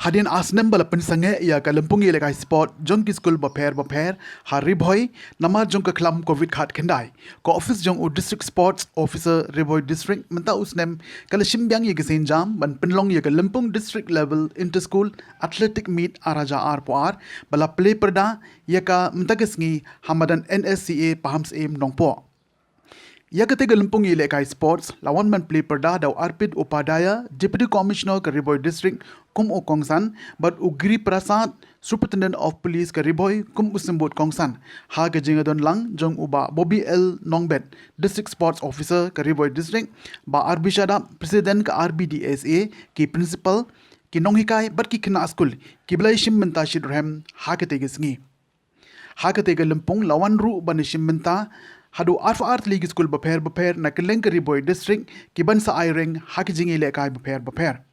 Hadin asnem bala pensange ia ka lempungi le kai sport jong ki skul ba pher ha Ri-Bhoi namar jong ka klam covid khat kendai ko office jong u district sports officer Ri-Bhoi district menta usnem kala shimbyang ye gisin jam ban penlong ye ka lempung district level inter school athletic meet araja ar po ar bala play perda ye ka menta gesngi hamadan NSCA pahams aim nongpo Yakatiga Limpungi Lekai Sports, Lawan Man Play Perda daw Arpid Upadaya, Deputy Commissioner ka Ri-Bhoi District, Kum O Kongsan, but Ugri Prasad, Superintendent of Police ka Ri-Bhoi, Kum Usimbot Kongsan, Ha ka Jingadon Lang, Jong Uba Bobby L. Nongbet, District Sports Officer ka Ri-Bhoi District, Ba Arbishada, President ka RBDSA, ki Principal, ki Nonghikai, but ki Kina Skul, ki Blay Shim Mentashid Rem, Ha ka Tegisngi. Ha ka Tega Limpung, Lawan Ru Banishim Menta, Hadu art league school ba pher na keleng Ri-Bhoi district kiban sa ireng hakijing ile kai ba pher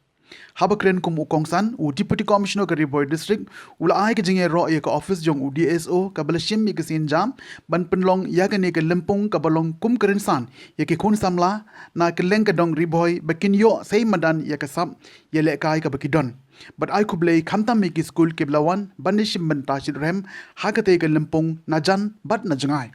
habakren kum ukongsan u deputy commissioner ka Ri-Bhoi district ula ai ke jinge ro ye ka office jong u DSO ka balashim mi kasin jam ban penlong ya ka ne ka lempung ka balong kum kren san ye ke khun samla na keleng ka dong Ri-Bhoi bakin yo sei madan ya ka sam ye le kai ka bakidon but I kublei khamta mi ki school kiblawan banishim menta rem hakate ka lempung na jan bat na jangai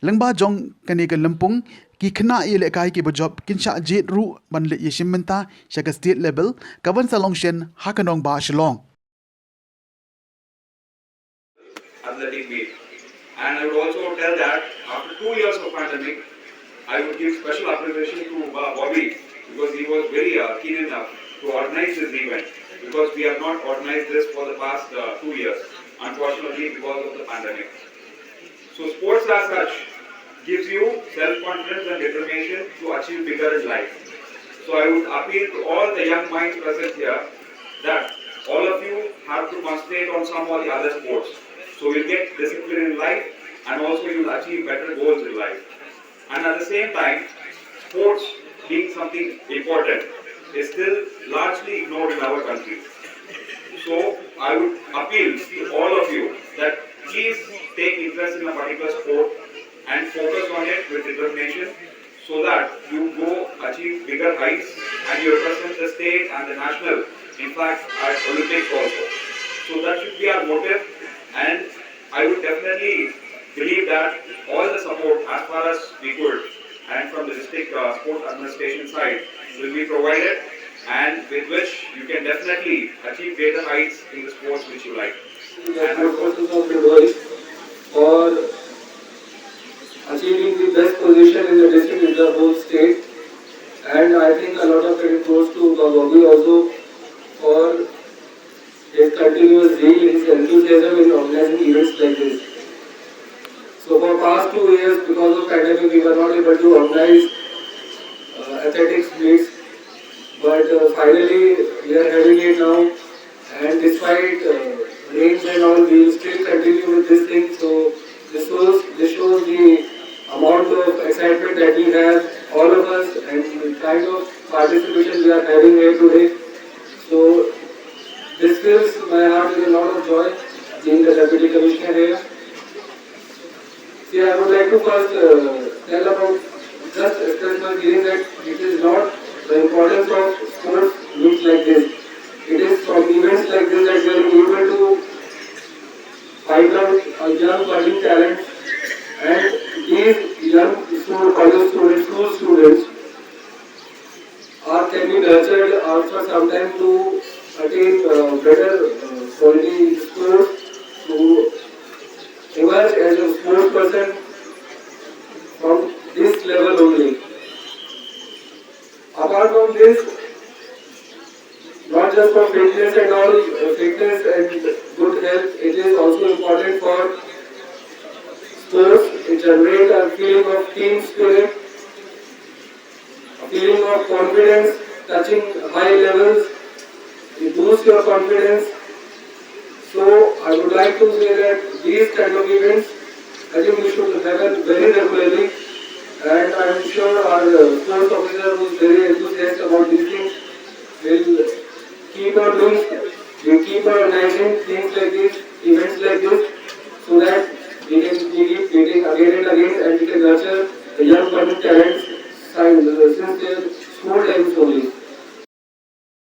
Lengba jong kani ka lempung ki khna ile kai ki bojob kinsha jet ru ban le yeshim menta shaka state level kawan sa longshen hakanong ba shilong athletic meet. And I would also tell that after 2 years of pandemic, I would give special appreciation to Bobby because he was very keen enough to organize this event because we have not organized this for the past 2 years, unfortunately because of the pandemic. So sports as such gives you self-confidence and determination to achieve bigger in life. So I would appeal to all the young minds present here that all of you have to concentrate on some or the other sports. So you'll get discipline in life and also you'll achieve better goals in life. And at the same time, sports being something important is still largely ignored in our country. So I would appeal to all of you that please take interest in a particular sport and focus on it with determination so that you go achieve bigger heights and you represent the state and the national, in fact at Olympics also. So that should be our motive, and I would definitely believe that all the support as far as we could and from the district sport administration side will be provided, and with which you can definitely achieve greater heights in the sports which you like. And of course, of Ri-Bhoi for achieving the best position in the district in the whole state, and I think a lot of credit goes to Bobby also for his continuous zeal, his enthusiasm in organizing events like this. So for past 2 years, because of pandemic, we were not able to organize athletics meets, but finally we are having it now, and despite rains and all, we will still continue with this thing. So this shows the amount of excitement that we have, all of us, and the kind of participation we are having here today. So this fills my heart with a lot of joy, being the Deputy Commissioner here. See, I would like to first tell about, just express my feeling that it is not the importance of sports meets like this. It is from events like this that we are able to find out a young budding talent, and these young college students, school students, can be nurtured after some time to attain better quality sports, to emerge as a sports person from this level only. Apart from this, not just for fitness and all, fitness and good health, it is also important for sports. It generates a feeling of team spirit, a feeling of confidence, touching high levels. It boosts your confidence. So I would like to say that these kind of events, I think we should happen very regularly, and I am sure our sports officer who is very enthusiastic about these things will keep on doing, we keep on organizing things like this, events like this, so that we can keep meeting again and again, and we can nurture the young budding talents since